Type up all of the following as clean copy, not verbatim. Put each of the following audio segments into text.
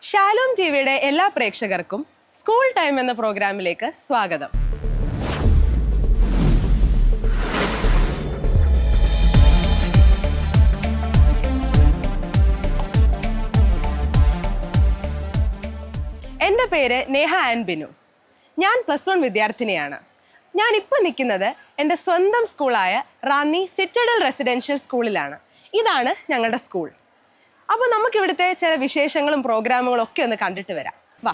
Shalom ടിവിയുടെ എല്ലാ പ്രേക്ഷകർക്കും സ്കൂൾ ടൈം എന്ന പ്രോഗ്രാമിലേക്ക് സ്വാഗതം. എൻ്റെ പേര് നേഹ ആൻ ബിനു. ഞാൻ +1 വിദ്യാർത്ഥിനിയാണ്. ഞാനിപ്പോൾ നിൽക്കുന്നത് എൻ്റെ സ്വന്തം സ്കൂളായ റാന്നി സിറ്റഡൽ റെസിഡൻഷ്യൽ സ്കൂളിലാണ്. ഇതാണ് ഞങ്ങളുടെ സ്കൂൾ. അപ്പോൾ നമുക്കിവിടുത്തെ ചില വിശേഷങ്ങളും പ്രോഗ്രാമുകളും ഒക്കെ ഒന്ന് കണ്ടിട്ട് വരാം. വാ.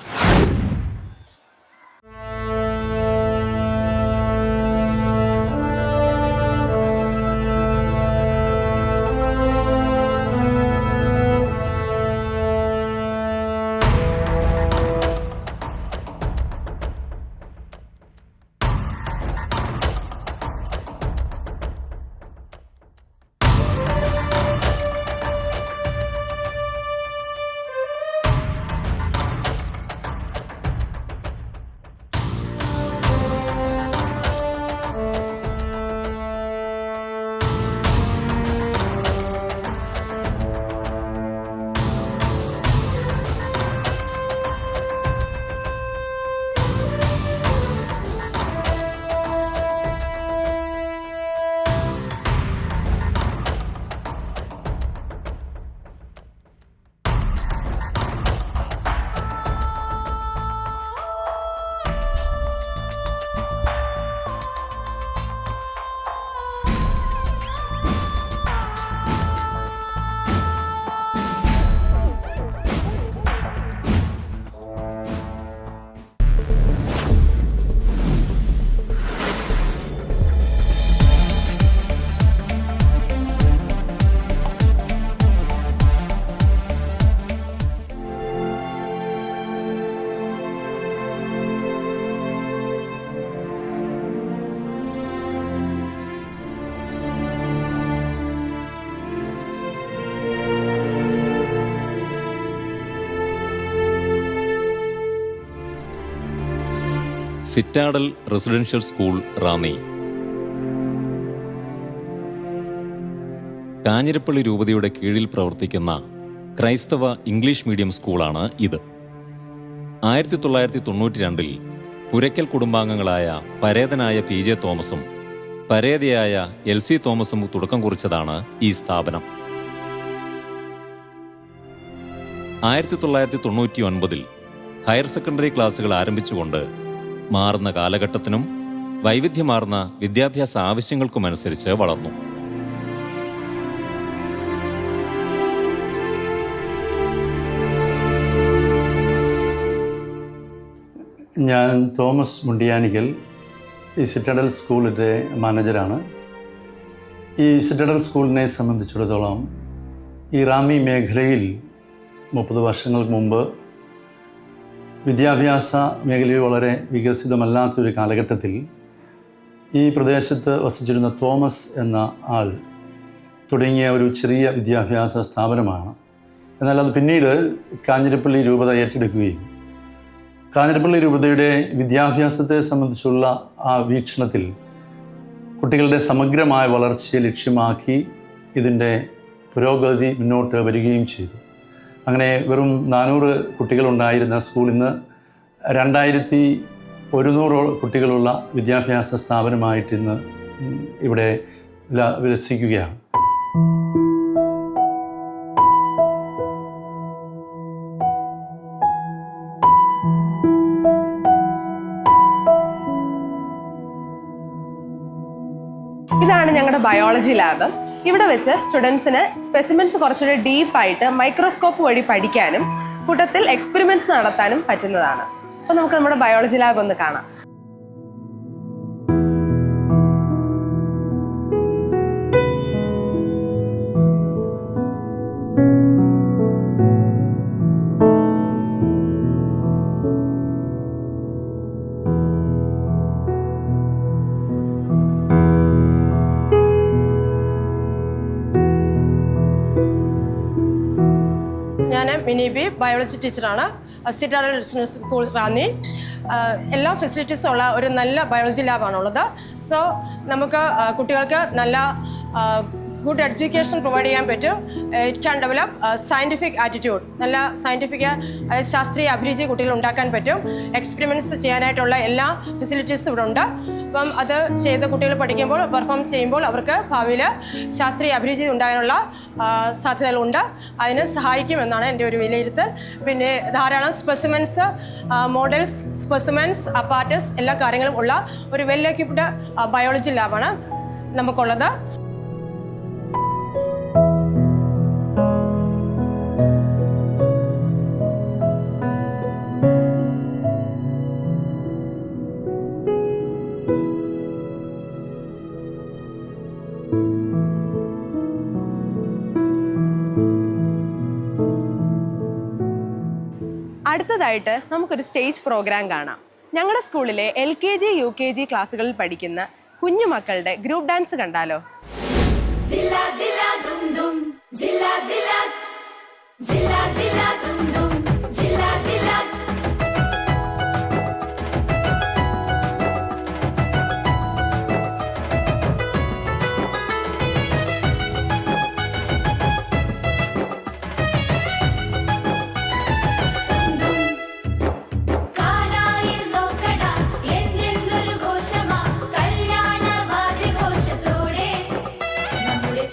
Citadel residential school Ranni. Kanjirappally രൂപതയുടെ കീഴിൽ പ്രവർത്തിക്കുന്ന ക്രൈസ്തവ ഇംഗ്ലീഷ് മീഡിയം സ്കൂളാണ് ഇത്. 1992 പുരയ്ക്കൽ കുടുംബാംഗങ്ങളായ പരേതനായ PJ തോമസും പരേതയായ LC തോമസും തുടക്കം കുറിച്ചതാണ് ഈ സ്ഥാപനം. 1999 ഹയർ സെക്കൻഡറി ക്ലാസുകൾ ആരംഭിച്ചുകൊണ്ട് മാറുന്ന കാലഘട്ടത്തിനും വൈവിധ്യമാർന്ന വിദ്യാഭ്യാസ ആവശ്യങ്ങൾക്കുമനുസരിച്ച് വളർന്നു. ഞാൻ തോമസ് മുണ്ടിയാനിക്കൽ, ഈ സിറ്റഡൽ സ്കൂളിൻ്റെ മാനേജരാണ്. ഈ സിറ്റഡൽ സ്കൂളിനെ സംബന്ധിച്ചിടത്തോളം ഈ റാന്നി മേഖലയിൽ 30 വർഷങ്ങൾക്ക് മുമ്പ് വിദ്യാഭ്യാസ മേഖലയിൽ വളരെ വികസിതമല്ലാത്തൊരു കാലഘട്ടത്തിൽ ഈ പ്രദേശത്ത് വസിച്ചിരുന്ന തോമസ് എന്ന ആൾ തുടങ്ങിയ ഒരു ചെറിയ വിദ്യാഭ്യാസ സ്ഥാപനമാണ്. എന്നാൽ അത് പിന്നീട് കാഞ്ഞിരപ്പള്ളി രൂപത ഏറ്റെടുക്കുകയും കാഞ്ഞിരപ്പള്ളി രൂപതയുടെ വിദ്യാഭ്യാസത്തെ സംബന്ധിച്ചുള്ള ആ വീക്ഷണത്തിൽ കുട്ടികളുടെ സമഗ്രമായ വളർച്ചയെ ലക്ഷ്യമാക്കി ഇതിൻ്റെ പുരോഗതി മുന്നോട്ട് വരികയും ചെയ്തു. അങ്ങനെ വെറും 400 കുട്ടികളുണ്ടായിരുന്ന സ്കൂൾ ഇന്ന് 2100 കുട്ടികളുള്ള വിദ്യാഭ്യാസ സ്ഥാപനമായിട്ട് ഇന്ന് ഇവിടെ വികസിക്കുകയാണ്. ഇതാണ് ഞങ്ങളുടെ ബയോളജി ലാബ്. ഇവിടെ വെച്ച് സ്റ്റുഡൻസിന് സ്പെസിമെൻസ് കുറച്ചുകൂടി ഡീപ്പായിട്ട് മൈക്രോസ്കോപ്പ് വഴി പഠിക്കാനും കൂട്ടത്തിൽ എക്സ്പെരിമെന്റ്സ് നടത്താനും പറ്റുന്നതാണ്. അപ്പോൾ നമുക്ക് നമ്മുടെ ബയോളജി ലാബ് ഒന്ന് കാണാം. ഞാൻ മിനി ബി, ബയോളജി ടീച്ചറാണ്. Citadel residential school Ranni. എല്ലാ ഫെസിലിറ്റീസും ഉള്ള ഒരു നല്ല ബയോളജി ലാബാണുള്ളത്. സോ നമുക്ക് കുട്ടികൾക്ക് നല്ല ഗുഡ് എഡ്യൂക്കേഷൻ പ്രൊവൈഡ് ചെയ്യാൻ പറ്റും. It can develop scientific attitude, നല്ല സയൻറ്റിഫിക് ശാസ്ത്രീയ അഭിരുചി കുട്ടികൾ ഉണ്ടാക്കാൻ പറ്റും. എക്സ്പെരിമെൻറ്റ്സ് ചെയ്യാനായിട്ടുള്ള എല്ലാ ഫെസിലിറ്റീസും ഇവിടെ ഉണ്ട്. അപ്പം അത് ചെയ്ത് കുട്ടികൾ പഠിക്കുമ്പോൾ പെർഫോം ചെയ്യുമ്പോൾ അവർക്ക് ഭാവിയിൽ ശാസ്ത്രീയ അഭിരുചി ഉണ്ടാകാനുള്ള സാധ്യതകളുണ്ട്. അതിന് സഹായിക്കുമെന്നാണ് എൻ്റെ ഒരു വിലയിരുത്തൽ. പിന്നെ ധാരാളം സ്പെസിമെൻസ്, മോഡൽസ്, സ്പെസിമെൻസ്, അപ്പാർട്ടസ് എല്ലാ കാര്യങ്ങളും ഉള്ള ഒരു വെൽ എക്യുപ്ഡ് ബയോളജി ലാബാണ് നമുക്കുള്ളത്. അടുത്തതായിട്ട് നമുക്കൊരു സ്റ്റേജ് പ്രോഗ്രാം കാണാം. ഞങ്ങളുടെ സ്കൂളിലെ LKG UKG ക്ലാസ്സുകളിൽ പഠിക്കുന്ന കുഞ്ഞു മക്കളുടെ ഗ്രൂപ്പ് ഡാൻസ് കണ്ടാലോ? ജില്ലാ ജില്ലാ ദും ദും, ജില്ലാ ജില്ലാ, ജില്ലാ ജില്ലാ ദും ദും, ജില്ലാ ജില്ലാ.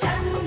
ചങ്ങ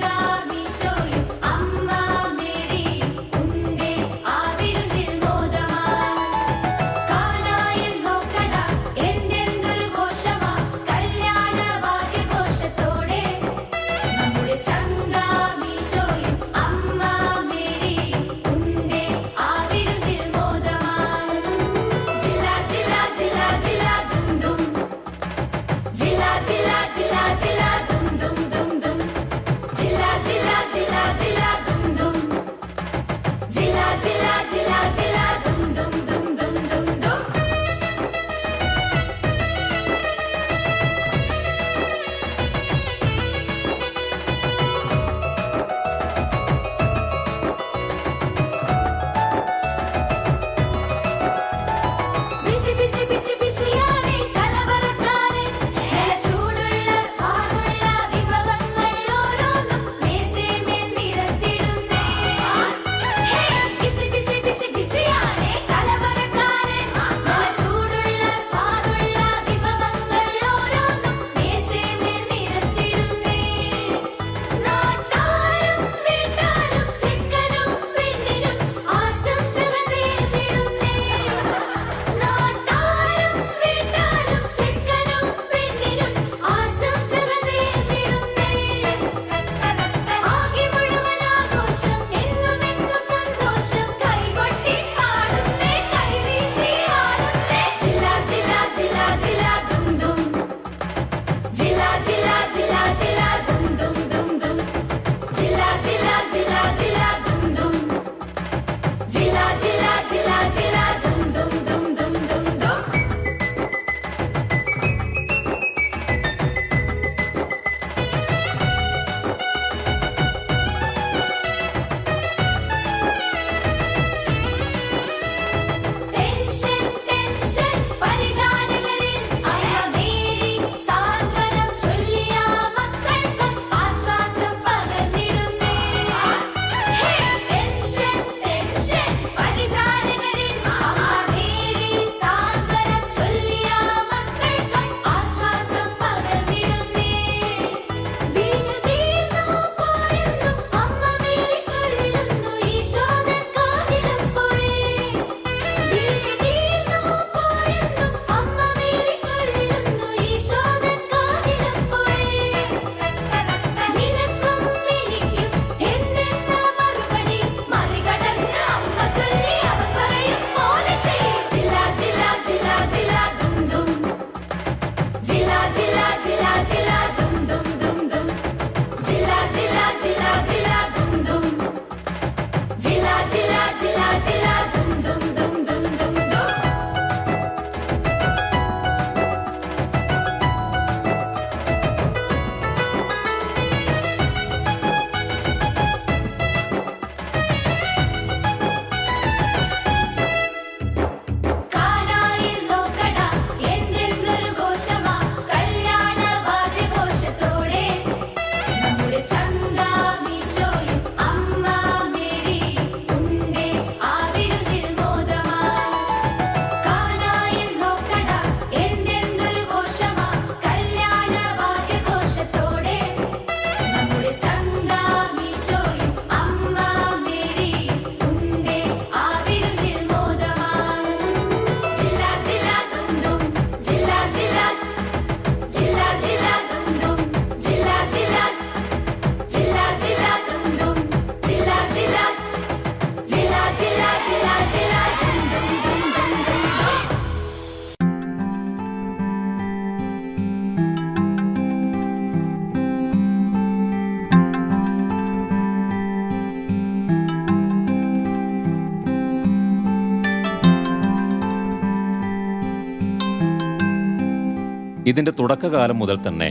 ഇതിൻ്റെ തുടക്കകാലം മുതൽ തന്നെ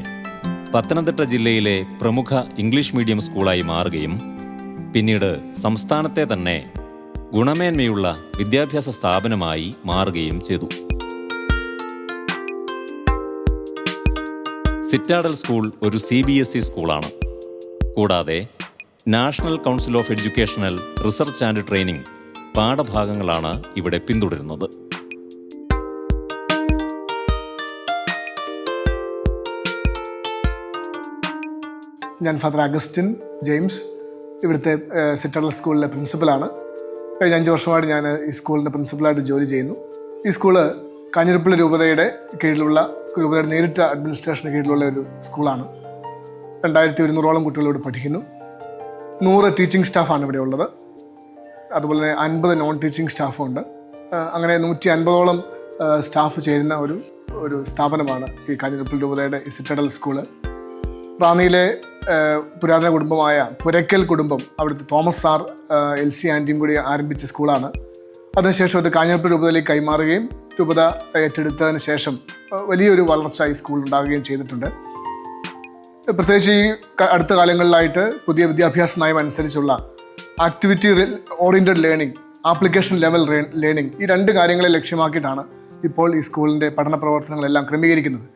പത്തനംതിട്ട ജില്ലയിലെ പ്രമുഖ ഇംഗ്ലീഷ് മീഡിയം സ്കൂളായി മാറുകയും പിന്നീട് സംസ്ഥാനത്തെ തന്നെ ഗുണമേന്മയുള്ള വിദ്യാഭ്യാസ സ്ഥാപനമായി മാറുകയും ചെയ്തു. സിറ്റാഡൽ സ്കൂൾ ഒരു CBSE സ്കൂളാണ്. കൂടാതെ national council of educational research and training പാഠഭാഗങ്ങളാണ് ഇവിടെ പിന്തുടരുന്നത്. ഞാൻ ഫാദർ അഗസ്റ്റിൻ ജെയിംസ്, ഇവിടുത്തെ സിറ്റാഡൽ സ്കൂളിലെ പ്രിൻസിപ്പലാണ്. കഴിഞ്ഞ 5 വർഷമായിട്ട് ഞാൻ ഈ സ്കൂളിൻ്റെ പ്രിൻസിപ്പലായിട്ട് ജോലി ചെയ്യുന്നു. ഈ സ്കൂള് കാഞ്ഞിരപ്പള്ളി രൂപതയുടെ കീഴിലുള്ള, രൂപതയുടെ നേരിട്ട അഡ്മിനിസ്ട്രേഷന് കീഴിലുള്ള ഒരു സ്കൂളാണ്. 2200ഓളം കുട്ടികൾ ഇവിടെ പഠിക്കുന്നു. 100 ടീച്ചിങ് സ്റ്റാഫാണ് ഇവിടെ ഉള്ളത്. അതുപോലെ തന്നെ 50 നോൺ ടീച്ചിങ് സ്റ്റാഫും ഉണ്ട്. അങ്ങനെ 150ഓളം സ്റ്റാഫ് ചേരുന്ന ഒരു സ്ഥാപനമാണ് ഈ കാഞ്ഞിരപ്പള്ളി രൂപതയുടെ ഈ സിറ്റാഡൽ സ്കൂള്. റാന്നിയിലെ പുരാതന കുടുംബമായ പുരയ്ക്കൽ കുടുംബം, അവിടുത്തെ തോമസ് സാർ, LC ആൻറ്റിയും കൂടി ആരംഭിച്ച സ്കൂളാണ്. അതിനുശേഷം അത് കാഞ്ഞിരപ്പള്ളി രൂപതയിലേക്ക് കൈമാറുകയും രൂപത ഏറ്റെടുത്തതിന് ശേഷം വലിയൊരു വളർച്ച ഈ സ്കൂൾ ഉണ്ടാവുകയും ചെയ്തിട്ടുണ്ട്. പ്രത്യേകിച്ച് ഈ അടുത്ത കാലങ്ങളിലായിട്ട് പുതിയ വിദ്യാഭ്യാസ നയം അനുസരിച്ചുള്ള activity oriented learning, application level learning, ഈ 2 കാര്യങ്ങളെ ലക്ഷ്യമാക്കിയിട്ടാണ് ഇപ്പോൾ ഈ സ്കൂളിൻ്റെ പഠന പ്രവർത്തനങ്ങളെല്ലാം ക്രമീകരിക്കുന്നത്.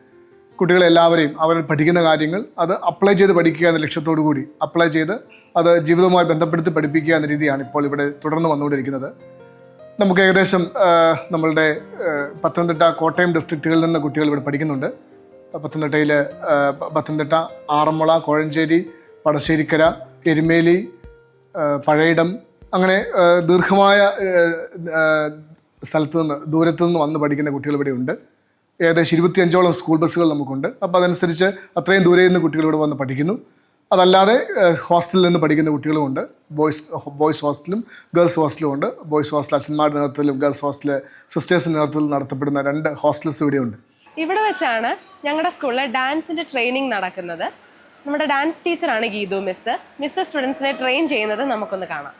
കുട്ടികളെല്ലാവരെയും അവർ പഠിക്കുന്ന കാര്യങ്ങൾ അത് അപ്ലൈ ചെയ്ത് പഠിക്കുക എന്ന ലക്ഷ്യത്തോടു കൂടി അപ്ലൈ ചെയ്ത് അത് ജീവിതവുമായി ബന്ധപ്പെടുത്തി പഠിപ്പിക്കുക എന്ന രീതിയാണ് ഇപ്പോൾ ഇവിടെ തുടർന്ന് വന്നുകൊണ്ടിരിക്കുന്നത്. നമുക്ക് ഏകദേശം നമ്മളുടെ പത്തനംതിട്ട, കോട്ടയം ഡിസ്ട്രിക്റ്റുകളിൽ നിന്ന് കുട്ടികൾ ഇവിടെ പഠിക്കുന്നുണ്ട്. പത്തനംതിട്ട, ആറന്മുള, കോഴഞ്ചേരി, പടശ്ശേരിക്കര, എരുമേലി, പഴയിടം, അങ്ങനെ ദീർഘമായ ദൂരത്തു നിന്ന് വന്ന് പഠിക്കുന്ന കുട്ടികൾ ഇവിടെ ഉണ്ട്. ഏകദേശം 25ഓളം സ്കൂൾ ബസ്സുകൾ നമുക്കുണ്ട്. അപ്പോൾ അതനുസരിച്ച് അത്രയും ദൂരെ നിന്ന് കുട്ടികൾ ഇവിടെ വന്ന് പഠിക്കുന്നു. അതല്ലാതെ ഹോസ്റ്റലിൽ നിന്ന് പഠിക്കുന്ന കുട്ടികളുമുണ്ട്. ബോയ്സ് ഹോസ്റ്റലും ഗേൾസ് ഹോസ്റ്റലും ഉണ്ട്. ബോയ്സ് ഹോസ്റ്റൽ അച്ഛന്മാരുടെ നേതൃത്വത്തിലും ഗേൾസ് ഹോസ്റ്റൽ സിസ്റ്റേഴ്സിൻ്റെ നേതൃത്വത്തിൽ നടത്തപ്പെടുന്ന 2 ഹോസ്റ്റൽസ് ഇവിടെയുണ്ട്. ഇവിടെ വെച്ചാണ് ഞങ്ങളുടെ സ്കൂളിൽ ഡാൻസിൻ്റെ ട്രെയിനിങ് നടക്കുന്നത്. നമ്മുടെ ഡാൻസ് ടീച്ചറാണ് ഗീതു മിസ്. സ്റ്റുഡൻസിനെ ട്രെയിൻ ചെയ്യുന്നത് നമുക്കൊന്ന് കാണാം.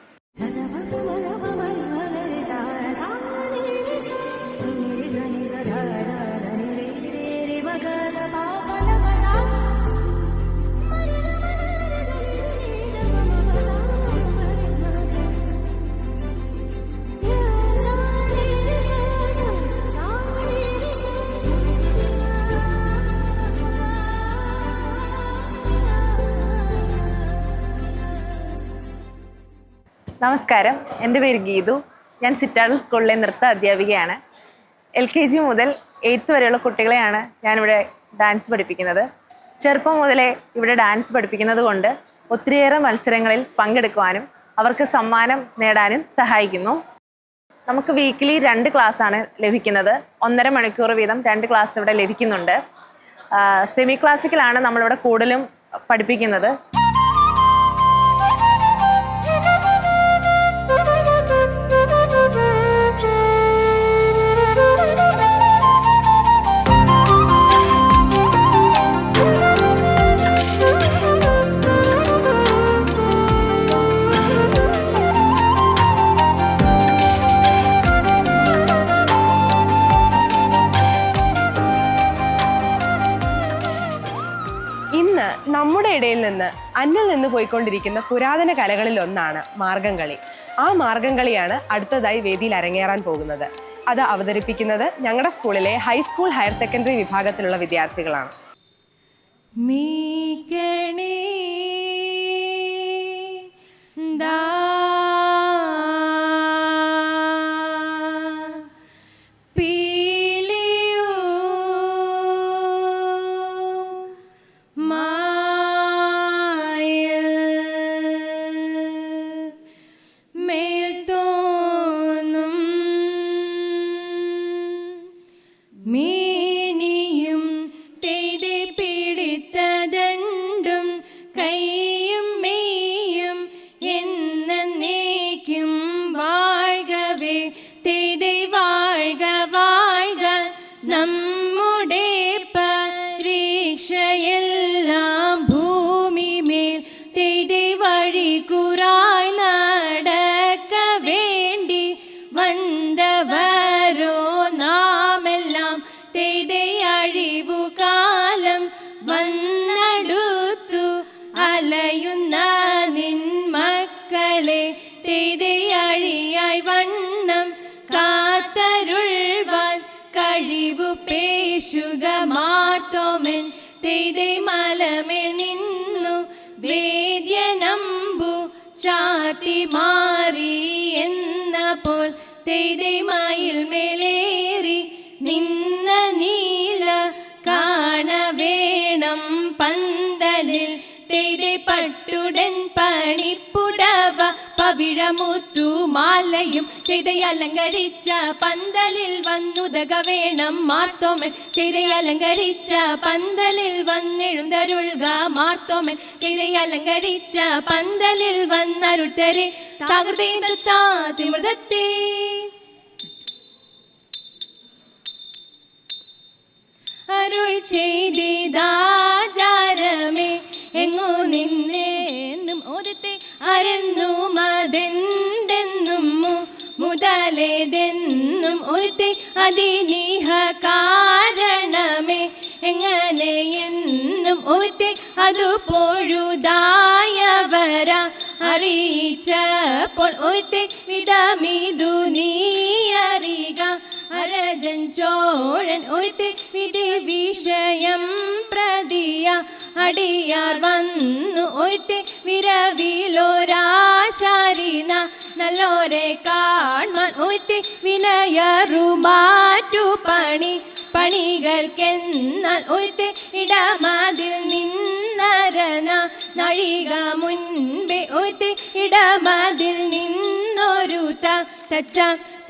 നമസ്കാരം, എൻ്റെ പേര് ഗീതു. ഞാൻ സിറ്റാഡൽ സ്കൂളിലെ നൃത്ത അധ്യാപികയാണ്. LKG മുതൽ 8th വരെയുള്ള കുട്ടികളെയാണ് ഞാനിവിടെ ഡാൻസ് പഠിപ്പിക്കുന്നത്. ചെറുപ്പം മുതലേ ഇവിടെ ഡാൻസ് പഠിപ്പിക്കുന്നത് കൊണ്ട് ഒത്തിരിയേറെ മത്സരങ്ങളിൽ പങ്കെടുക്കുവാനും അവർക്ക് സമ്മാനം നേടാനും സഹായിക്കുന്നു. നമുക്ക് വീക്കിലി 2 ക്ലാസ്സാണ് ലഭിക്കുന്നത്. 1.5 മണിക്കൂർ വീതം 2 ക്ലാസ് ഇവിടെ ലഭിക്കുന്നുണ്ട്. സെമി ക്ലാസിക്കലാണ് നമ്മളിവിടെ കൂടുതലും പഠിപ്പിക്കുന്നത്. ഇന്ന് നമ്മുടെ ഇടയിൽ നിന്ന് അന്യം നിന്ന് പോയിക്കൊണ്ടിരിക്കുന്ന പുരാതന കലകളിൽ ഒന്നാണ് മാർഗംകളി. ആ മാർഗംകളിയാണ് അടുത്തതായി വേദിയിൽ അരങ്ങേറാൻ പോകുന്നത്. അത് അവതരിപ്പിക്കുന്നത് ഞങ്ങളുടെ സ്കൂളിലെ ഹൈസ്കൂൾ, ഹയർ സെക്കൻഡറി വിഭാഗത്തിലുള്ള വിദ്യാർത്ഥികളാണ്. മേനിയും തെയ്തെ പിടിത്തതണ്ടും കൈ തെയ്തയഴിയായി വണ്ണം കാത്തരുൾവാൻ കഴിവു പേശുക മാർത്തോമൻ തെയ്തൈ മലമേൽ നിന്നു വേദ്യനമ്പു ചാർത്തി മാറി എന്ന പോൽ തെയ്തൈ മയിൽ മേലേറി നിന്ന നീല കാണവേണം പന്തലിൽ തെയ്തൈ പട്ടുടൻ പണിപ്പുടവ പവിഴമുത്തു മാലയും തെയ്തൈ അലങ്കരിച്ച പന്തലിൽ വന്നുതക വേണം മാർത്തോമൻ തെയ്തൈ അലങ്കരിച്ച പന്തലിൽ വന്നെഴുന്തരുൾക മാർത്തോമൻ തെയ്തൈ അലങ്കരിച്ച പന്തലിൽ വന്നരുൾത്തരെ തകൃതേന്ദത്താ തിമൃതത്തെ അരുൾ ചെയ്താചാരമേ എങ്ങു നിന്നെന്നും ഓദത്തെ അരന്നും അതെന്തെന്നും മുതലേതെന്നും ഒരുത്തെ അതിനീഹ കാരണമേ എങ്ങനെയെന്നും ഒരുത്തെ അതു പൊഴുതായവര അറിയിച്ചപ്പോൾ ഒരുത്തെ വിധമിതു നീ അറിയുക അരജൻ ചോഴൻ ഒരുത്തെ വിധി വിഷയം പ്രതിയ അടിയാർ വന്നു ഒരുത്തെ വിരവിലോരാശാരിന നല്ലോരെ കാൺമാൻ ഒരുത്തെ വിനയറുമാറ്റു പണികൾക്കെന്നാൽ ഒരുത്തെ ഇടമതിൽ നിന്നരന നഴിക മുൻപേ ഒരുത്തെ ഇടമതിൽ നിന്നൊരു തച്ച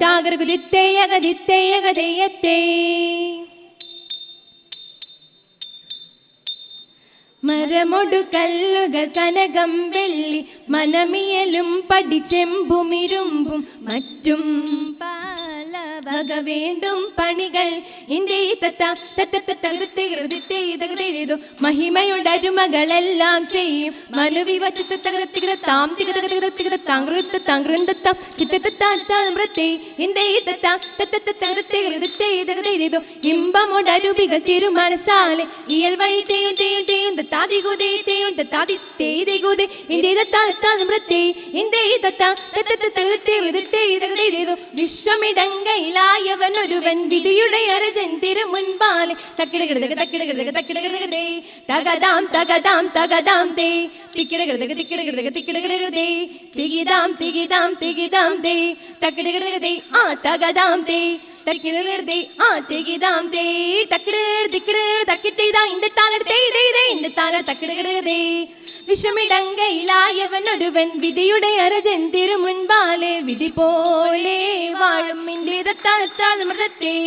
താകൃതിത്തേയകതിത്തേയകതയത്തേ മരമൊടു കല്ലുകൾ കനകം വെള്ളി മനമിയലും പടിച്ചെമ്പുമിരുമ്പും മറ്റും പല വക വേണ്ടും പണികൾ ഇന്ത്യതോ മഹിമയുടരുമകളെല്ലാം ചെയ്യും മനുവിവത്താം ഇമ്പമുടരുവികൾ തിരുമനസാലെ ഇയൽ വഴി തെയ്യും തെയ്യും തെയ്യും വിശ്വമിടങ്കയിലായവനൊരുവൻ വിധിയുടെ അരജൻ തിരുമുൻപാലെ തകതാം തകതാം തകതാം തേ തികിതാം തികിതാം തികിതാം തേ തകിടേ ആ തകതാം തേ വിഷമിടങ്കയിലായവനൊരുവൻ വിധിയുടെ അരജൻ തിരുമുൻപാലെ വിധി പോലെ വാഴും മൃതത്തെ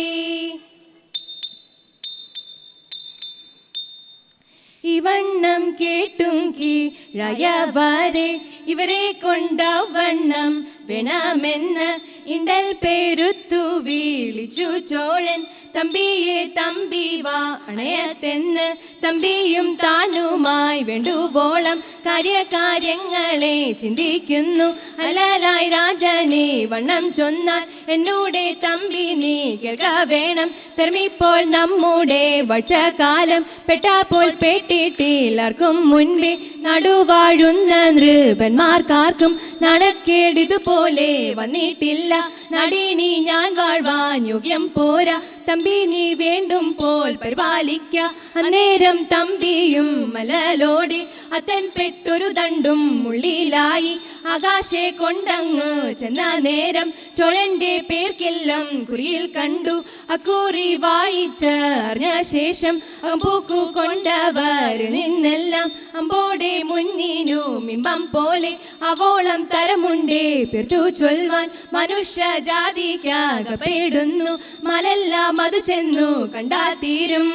ഇവണ്ണം കേട്ടും കീഴയവരെ ഇവരെ കൊണ്ടവണ്ണം വേണമെന്ന് ഇണ്ടൽ പേരുത്തു വിളിച്ചു ചോഴൻ തമ്പിയെ തമ്പി വാ അണയത്തെന്ന് തമ്പിയും താനുമായി വേണ്ടുവോളം കാര്യങ്ങളെ ചിന്തിക്കുന്നു അലലായി രാജനെ വണ്ണം ചൊന്നാൽ എന്നൂടെ തമ്പി നീ കേൾക്ക വേണം തെർമിപ്പോൾ നമ്മുടെ വച്ചകാലം പെട്ടാപ്പോൾ പെട്ടിട്ടില്ലാർക്കും മുൻപേ നടുവാഴുന്ന നൃപന്മാർക്കാർക്കും നാണക്കേടിതുപോലെ വന്നിട്ടില്ല നടിനി ഞാൻ വാഴ്വാൻ യോഗ്യം പോരാ തമ്പി നീ വേണ്ടും പോൽ പരിപാലിക്ക അന്നേരം തമ്പിയും മലലോടി അത്തൻ പെട്ടൊരു ദണ്ടും ഉള്ളിലായി ആകാശെ കൊണ്ടങ്ങ് ചെന്ന നേരം ചോഴന്റെ പേർക്കെല്ലാം കുറിയിൽ കണ്ടു അക്കുറി വായിച്ചറിഞ്ഞ ശേഷം അമ്പൂക്കു കൊണ്ടവർ നിന്നെല്ലാം അമ്പോടെ മുന്നിനു മിമ്പം പോലെ അവോളം തരമുണ്ടേ പേർത്തു ചൊൽവാൻ മനുഷ്യ ജാതിക്കകപ്പെടുന്നു മലെല്ലാം അത് ചെന്നു കണ്ടാ തീരും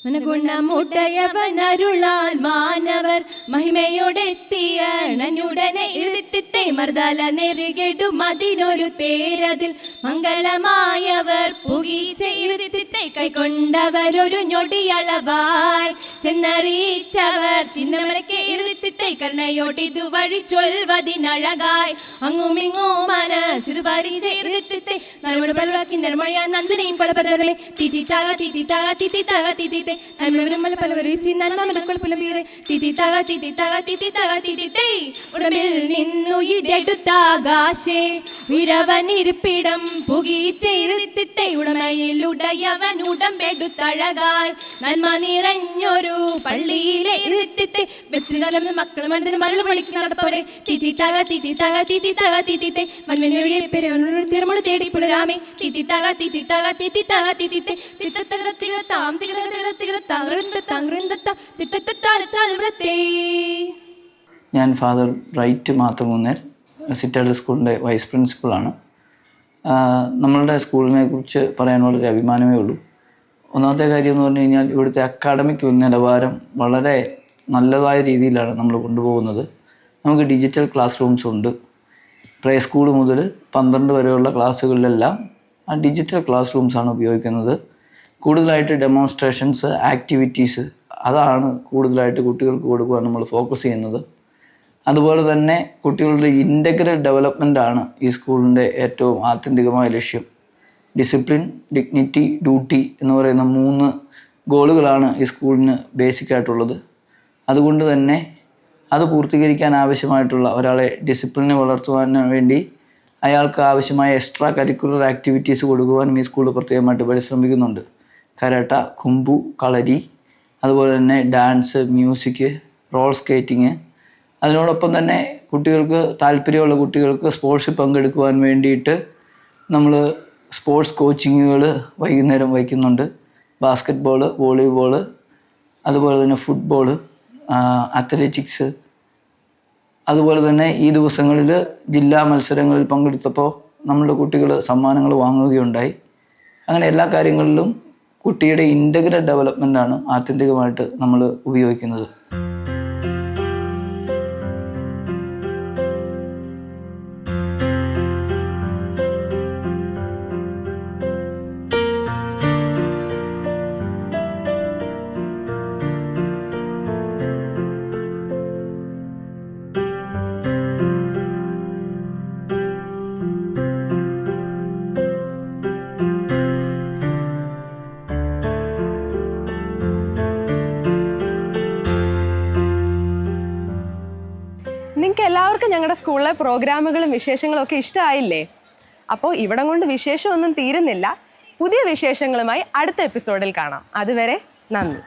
മനഗുണമുട്ടയവനരുളാൻ വാനവർ മഹിമയോടെത്തിയണനുടനെ ഇരുത്തിത്തെ മർദ്ദല നെറുകെടും അതിനൊരു തേരതിൽ മംഗളമായവർ പുകി ചെയ്തിത്തെ കൈക്കൊണ്ടവരൊരു ഞൊടിയളവായി ചെന്നറിയിച്ചവർ ചിന്നമലയ്ക്ക് ഇരുത്തിത്തെ കർണയോട്ടിതുവഴി ചൊൽവതിനഴകായി അങ്ങുമിങ്ങും മനസ്സിതു പരിചയിരുത്തിത്തെ നമ്മുടെ പലവാക്കിൻ്റെ മഴയാ നന്ദനയും പല പലരമേ തിത്തി താക തിത്തി താക തിത്തി താക തിത്തിത്തെ നമ്മുടെ മല പലവരും നന്മ പുലമ്പീറെ തിത്തി താക തിത്തി താക തിത്തി താക തിത്തിത്തെ ഉടമ്പിൽ നിന്നു ഇതെടുത്താകാശേ ഉയരവനിരിപ്പിടം പുകീച്ചെയ്തിത്തെ ഉടമയിൽ ഉടയവൻ ഉടമ്പെടുത്തഴകായി നന്മ നിറഞ്ഞൊരു പള്ളിയിലെ ഇരുത്തിത്തെ വെച്ചിരുന്ന മക്കൾ മനസ്സിന് മരൾ വിളിക്കുന്ന നടപ്പവരെ തിത്തി താക തിത്തി താക തിത്തി താക തിത്തിത്തെ മന്മനെ തിരുമുടി തേടി പുലരാമേ തിത്തി താക തിത്തി താക തിത്തി താക തിത്തിത്തെ തിത്തത്തകര തികത്താം തികതകര തികത്താം തങ്ങൃന്ദത്ത തിത്തത്താലത്താലത്തെ. ഞാൻ ഫാദർ റൈറ്റ് മാത്തങ്ങുന്നേർ സിറ്റാഡൽ സ്കൂളിൻ്റെ വൈസ് പ്രിൻസിപ്പളാണ്. നമ്മളുടെ സ്കൂളിനെ കുറിച്ച് പറയാൻ വളരെ അഭിമാനമേ ഉള്ളൂ. ഒന്നാമത്തെ കാര്യം എന്ന് പറഞ്ഞു കഴിഞ്ഞാൽ ഇവിടുത്തെ അക്കാഡമിക് നിലവാരം വളരെ നല്ലതായ രീതിയിലാണ് നമ്മൾ കൊണ്ടുപോകുന്നത്. നമുക്ക് ഡിജിറ്റൽ ക്ലാസ് റൂംസ് ഉണ്ട്. പ്ലേ സ്കൂൾ മുതൽ 12 വരെയുള്ള ക്ലാസ്സുകളിലെല്ലാം ആ ഡിജിറ്റൽ ക്ലാസ് റൂംസാണ് ഉപയോഗിക്കുന്നത്. കൂടുതലായിട്ട് ഡെമോൺസ്ട്രേഷൻസ്, ആക്ടിവിറ്റീസ് അതാണ് കൂടുതലായിട്ട് കുട്ടികൾക്ക് കൊടുക്കുവാൻ നമ്മൾ ഫോക്കസ് ചെയ്യുന്നത്. അതുപോലെ തന്നെ കുട്ടികളുടെ ഇൻ്റഗ്രൽ ഡെവലപ്മെൻ്റാണ് ഈ സ്കൂളിൻ്റെ ഏറ്റവും ആത്യന്തികമായ ലക്ഷ്യം. ഡിസിപ്ലിൻ, ഡിഗ്നിറ്റി, ഡ്യൂട്ടി എന്ന് പറയുന്ന 3 ഗോളുകളാണ് ഈ സ്കൂളിന് ബേസിക്കായിട്ടുള്ളത്. അതുകൊണ്ട് തന്നെ അത് പൂർത്തീകരിക്കാൻ ആവശ്യമായിട്ടുള്ള ഒരാളെ ഡിസിപ്ലിനെ വളർത്തുവാൻ വേണ്ടി അയാൾക്ക് ആവശ്യമായ എക്സ്ട്രാ കരിക്കുലർ ആക്ടിവിറ്റീസ് കൊടുക്കുവാനും ഈ സ്കൂൾ പ്രത്യേകമായിട്ട് പരിശ്രമിക്കുന്നുണ്ട്. കരാട്ട, കുംഫു, കളരി, അതുപോലെ തന്നെ ഡാൻസ്, മ്യൂസിക്, റോൾ സ്കേറ്റിങ്. അതിനോടൊപ്പം തന്നെ കുട്ടികൾക്ക് താല്പര്യമുള്ള കുട്ടികൾക്ക് സ്പോർട്സിൽ പങ്കെടുക്കുവാൻ വേണ്ടിയിട്ട് നമ്മൾ സ്പോർട്സ് കോച്ചിങ്ങുകൾ വൈകുന്നേരം വയ്ക്കുന്നുണ്ട്. ബാസ്കറ്റ് ബോൾ, വോളിബോൾ, അതുപോലെ തന്നെ ഫുട്ബോൾ, അത്ലറ്റിക്സ്. അതുപോലെ തന്നെ ഈ ദിവസങ്ങളിൽ ജില്ലാ മത്സരങ്ങളിൽ പങ്കെടുത്തപ്പോൾ നമ്മളുടെ കുട്ടികൾ സമ്മാനങ്ങൾ വാങ്ങുകയുണ്ടായി. അങ്ങനെ എല്ലാ കാര്യങ്ങളിലും കുട്ടിയുടെ ഇൻ്റഗ്രൽ ഡെവലപ്മെൻ്റാണ് ആത്യന്തികമായിട്ട് നമ്മൾ ഉപയോഗിക്കുന്നത്. നിങ്ങൾക്ക് എല്ലാവർക്കും ഞങ്ങളുടെ സ്കൂളിലെ പ്രോഗ്രാമുകളും വിശേഷങ്ങളും ഒക്കെ ഇഷ്ടമായില്ലേ? അപ്പോൾ ഇവിടം കൊണ്ട് വിശേഷമൊന്നും തീരുന്നില്ല. പുതിയ വിശേഷങ്ങളുമായി അടുത്ത എപ്പിസോഡിൽ കാണാം. അതുവരെ നന്ദി.